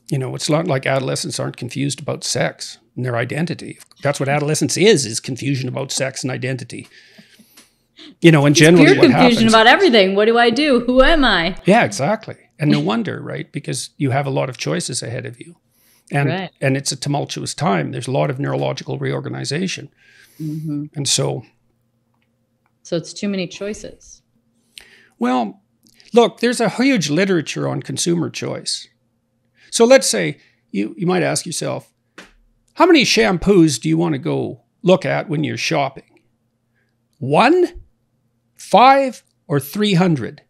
You know, it's not like adolescents aren't confused about sex and their identity. That's what adolescence is confusion about sex and identity. You know, and generally pure confusion about everything. What do I do? Who am I? Yeah, exactly. And no wonder, right? Because you have a lot of choices ahead of you. And and it's a tumultuous time. There's a lot of neurological reorganization. And so it's too many choices. Well, look, there's a huge literature on consumer choice. So let's say you might ask yourself, how many shampoos do you want to go look at when you're shopping? 1, 5, or 300?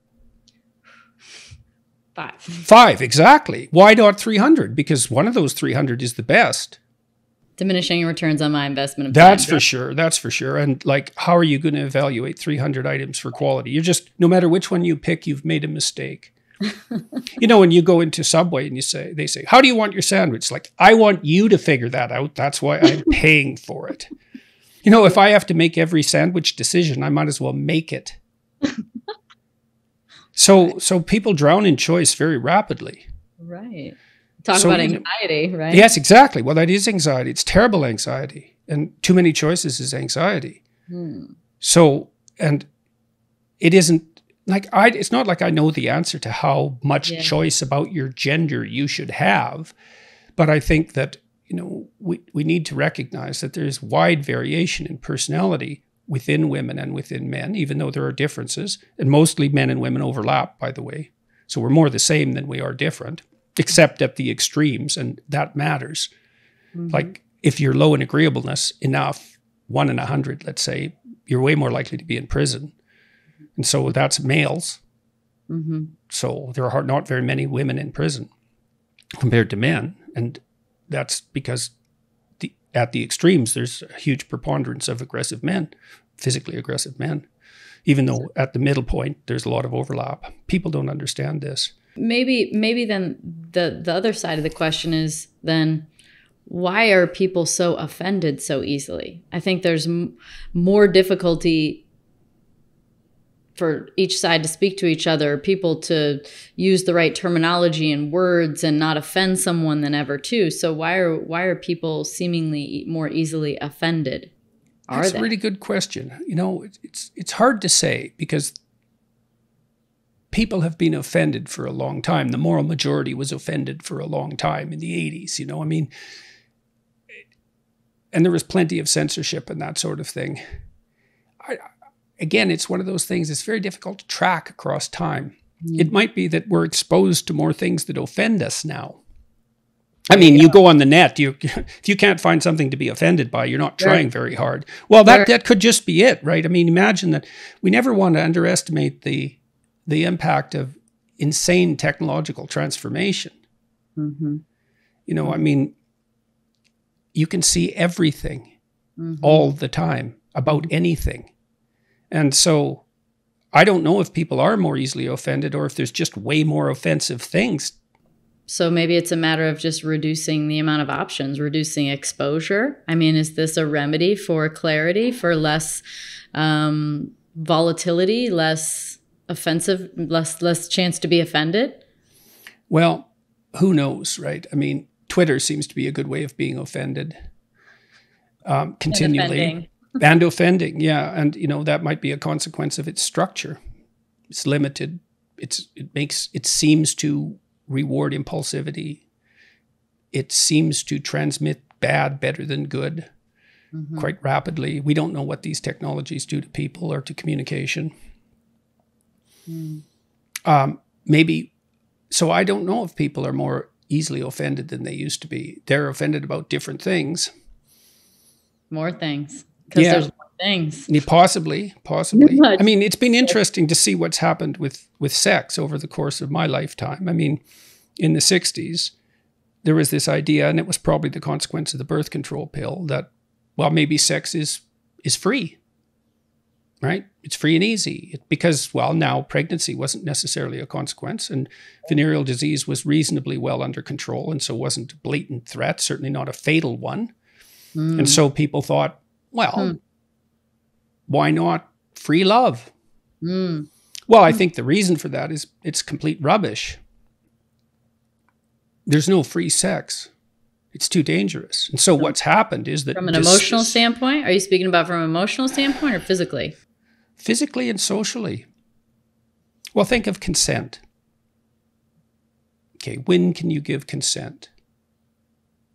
5. 5, exactly. Why not 300? Because one of those 300 is the best. Diminishing returns on my investment. That's for sure. That's for sure. And like, how are you going to evaluate 300 items for quality? You're just, no matter which one you pick, you've made a mistake. You know, when you go into Subway and they say, how do you want your sandwich? Like, I want you to figure that out. That's why I'm paying for it. You know, if I have to make every sandwich decision, I might as well make it. So people drown in choice very rapidly. Right. Talk about anxiety, right? Yes, exactly. Well, that is anxiety. It's terrible anxiety. And too many choices is anxiety. So, and it isn't like it's not like I know the answer to how much choice about your gender you should have. But I think that, you know, we need to recognize that there is wide variation in personality within women and within men, even though there are differences. And mostly men and women overlap, by the way. So we're more the same than we are different, except at the extremes, and that matters. Like, if you're low in agreeableness enough, 1 in 100, let's say, you're way more likely to be in prison. And so that's males. So there are not very many women in prison compared to men. And that's because at the extremes, there's a huge preponderance of aggressive men, physically aggressive men, even though at the middle point, there's a lot of overlap. People don't understand this. Maybe then the other side of the question is then, why are people so offended so easily? I think there's more difficulty for each side to speak to each other, people to use the right terminology and words and not offend someone than ever too. So why are people seemingly more easily offended? That's a really good question. You know, it's hard to say because people have been offended for a long time. The moral majority was offended for a long time in the 80s, you know, I mean, and there was plenty of censorship and that sort of thing. Again, it's one of those things that's very difficult to track across time. It might be that we're exposed to more things that offend us now. I mean, you go on the net, if you can't find something to be offended by, you're not trying very hard. Well, that could just be it, right? I mean, imagine that we never want to underestimate the impact of insane technological transformation. You know, I mean, you can see everything all the time about anything. And so I don't know if people are more easily offended or if there's just way more offensive things. So maybe it's a matter of just reducing the amount of options, reducing exposure. I mean, is this a remedy for clarity, for less volatility, less offensive, less chance to be offended? Well, who knows, right? I mean, Twitter seems to be a good way of being offended continually. And offending, yeah. And, you know, that might be a consequence of its structure. It's limited. It seems to reward impulsivity. It seems to transmit bad better than good quite rapidly. We don't know what these technologies do to people or to communication. Maybe, so I don't know if people are more easily offended than they used to be. They're offended about different things. More things. Because there's more things. Yeah, possibly. I mean, it's been interesting to see what's happened with sex over the course of my lifetime. I mean, in the 60s, there was this idea, and it was probably the consequence of the birth control pill, that, well, maybe sex is free, right? It's free and easy. Because, well, now pregnancy wasn't necessarily a consequence, and venereal disease was reasonably well under control, and so wasn't a blatant threat, certainly not a fatal one. And so people thought, well, why not free love? Well, I think the reason for that is it's complete rubbish. There's no free sex. It's too dangerous. And so what's happened is that... From an emotional standpoint? Are you speaking about from an emotional standpoint or physically? Physically and socially. Well, think of consent. Okay, when can you give consent?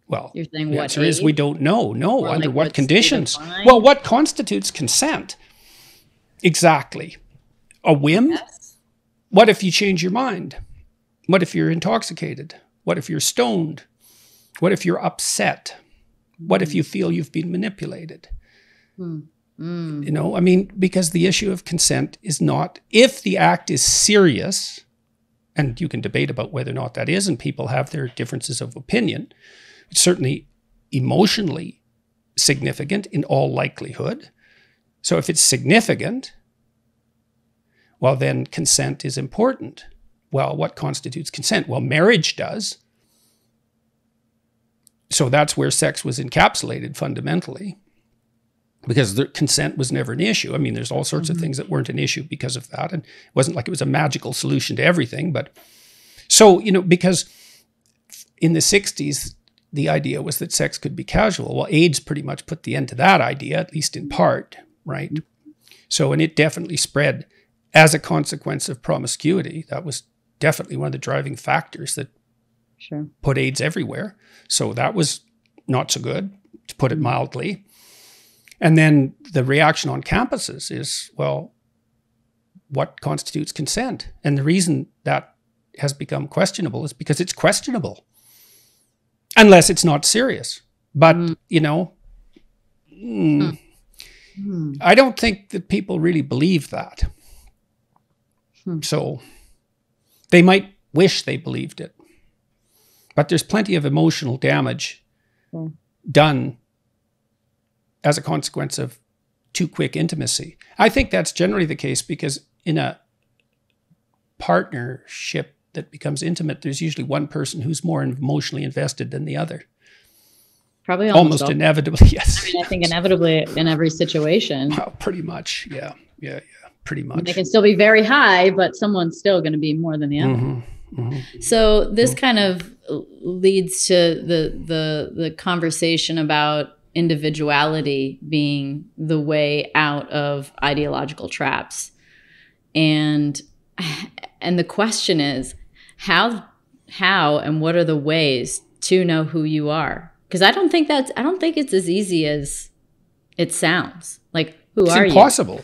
Well, you're saying the what answer age? is we don't know. No, or under like what conditions? Well, what constitutes consent? Exactly. A whim? Yes. What if you change your mind? What if you're intoxicated? What if you're stoned? What if you're upset? What if you feel you've been manipulated? You know, I mean, because the issue of consent is not, if the act is serious, and you can debate about whether or not that is, and people have their differences of opinion, it's certainly emotionally significant in all likelihood. So if it's significant, well, then consent is important. Well, what constitutes consent? Well, marriage does. So that's where sex was encapsulated fundamentally, because the consent was never an issue. I mean, there's all sorts of things that weren't an issue because of that. And it wasn't like it was a magical solution to everything. But so, you know, because in the 60s, the idea was that sex could be casual. Well, AIDS pretty much put the end to that idea, at least in part, right? So, and it definitely spread as a consequence of promiscuity. That was definitely one of the driving factors that put AIDS everywhere. So that was not so good, to put it mildly. And then the reaction on campuses is, well, what constitutes consent? And the reason that has become questionable is because it's questionable. Unless it's not serious. But, you know, I don't think that people really believe that. So they might wish they believed it. But there's plenty of emotional damage done as a consequence of too quick intimacy. I think that's generally the case because in a partnership that becomes intimate, there's usually one person who's more emotionally invested than the other. Probably almost inevitably, yes. I mean, I think inevitably in every situation. Well, pretty much, yeah, pretty much. They can still be very high, but someone's still going to be more than the other. So this kind of leads to the conversation about individuality being the way out of ideological traps. And the question is how and what are the ways to know who you are? Because I don't think it's as easy as it sounds. Like, who are you? It's impossible.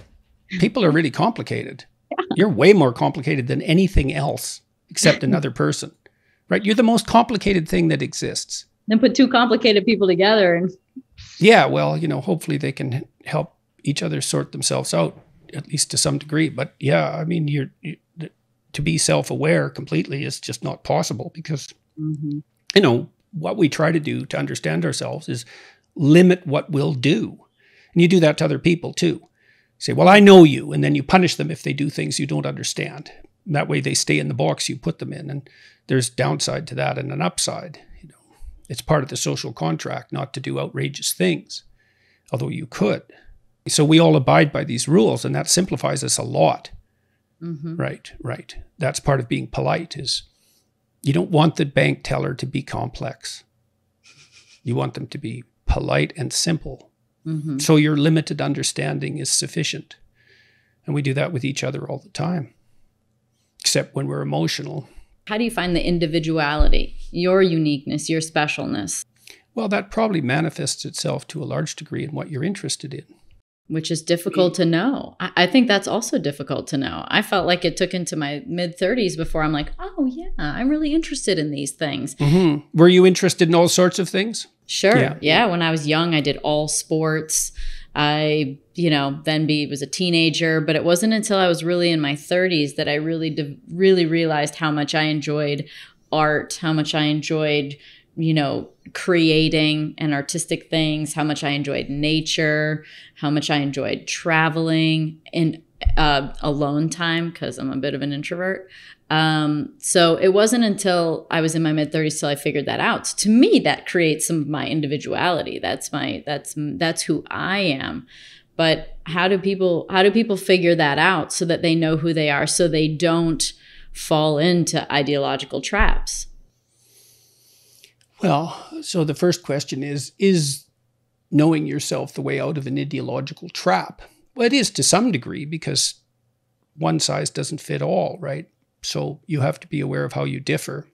People are really complicated. Yeah. You're way more complicated than anything else except another person, right? You're the most complicated thing that exists. Then put two complicated people together and... Yeah, well, you know, hopefully they can help each other sort themselves out, at least to some degree. But yeah, I mean, you to be self-aware completely is just not possible because, you know, what we try to do to understand ourselves is limit what we'll do. And you do that to other people too. Say, well, I know you. And then you punish them if they do things you don't understand. And that way they stay in the box you put them in. And there's downside to that and an upside. You know, it's part of the social contract not to do outrageous things, although you could. So we all abide by these rules, and that simplifies us a lot. Right. That's part of being polite is you don't want the bank teller to be complex. You want them to be polite and simple. So your limited understanding is sufficient. And we do that with each other all the time, except when we're emotional. How do you find the individuality, your uniqueness, your specialness? Well, that probably manifests itself to a large degree in what you're interested in. Which is difficult to know. I think that's also difficult to know. I felt like it took into my mid-30s before I'm like, oh yeah, I'm really interested in these things. Were you interested in all sorts of things? Sure. Yeah. When I was young, I did all sports. I, then was a teenager, but it wasn't until I was really in my 30s that I really realized how much I enjoyed art, how much I enjoyed, creating and artistic things, how much I enjoyed nature, how much I enjoyed traveling and alone time because I'm a bit of an introvert. So it wasn't until I was in my mid-30s till I figured that out. So to me, that creates some of my individuality. That's who I am. But how do people figure that out so that they know who they are, so they don't fall into ideological traps? Well, so the first question is knowing yourself the way out of an ideological trap? Well, it is to some degree, because one size doesn't fit all, right? So you have to be aware of how you differ.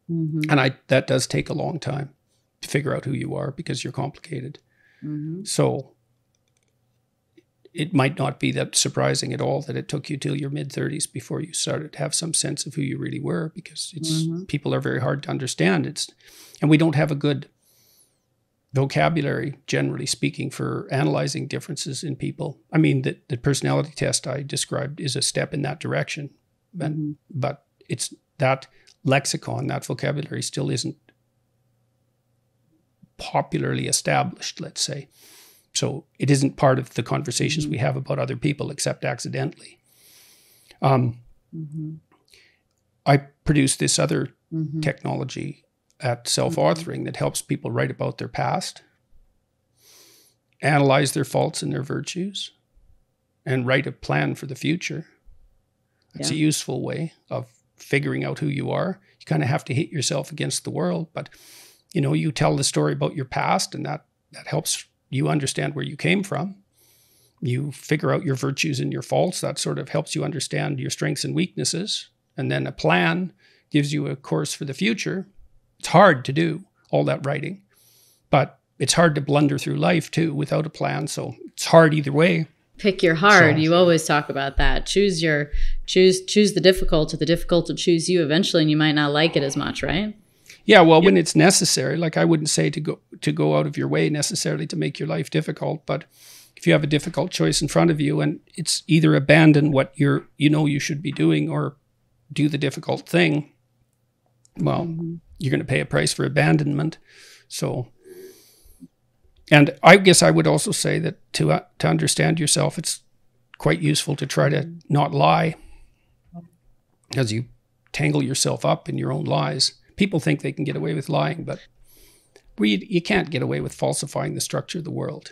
Mm-hmm. And that does take a long time to figure out who you are, because you're complicated. Mm-hmm. So it might not be that surprising at all that it took you till your mid-30s before you started to have some sense of who you really were, because people are very hard to understand. And we don't have a good vocabulary, generally speaking, for analyzing differences in people. I mean, the personality test I described is a step in that direction, but it's that lexicon, that vocabulary still isn't popularly established, let's say. So it isn't part of the conversations we have about other people, except accidentally. I produce this other technology at self-authoring that helps people write about their past, analyze their faults and their virtues, and write a plan for the future. It's a useful way of figuring out who you are. You kind of have to hit yourself against the world, but you tell the story about your past, and that helps you understand where you came from. You figure out your virtues and your faults. That sort of helps you understand your strengths and weaknesses. And then a plan gives you a course for the future. It's hard to do all that writing, but it's hard to blunder through life too without a plan. So it's hard either way. Pick your hard. You always talk about that. Choose the difficult, or the difficult will choose you eventually, and you might not like it as much, right? Yeah, well, when it's necessary. Like, I wouldn't say to go out of your way necessarily to make your life difficult, but if you have a difficult choice in front of you, and it's either abandon what you should be doing, or do the difficult thing, well, you're going to pay a price for abandonment. So, and I guess I would also say that to understand yourself, it's quite useful to try to not lie, because you tangle yourself up in your own lies. People think they can get away with lying, but you can't get away with falsifying the structure of the world.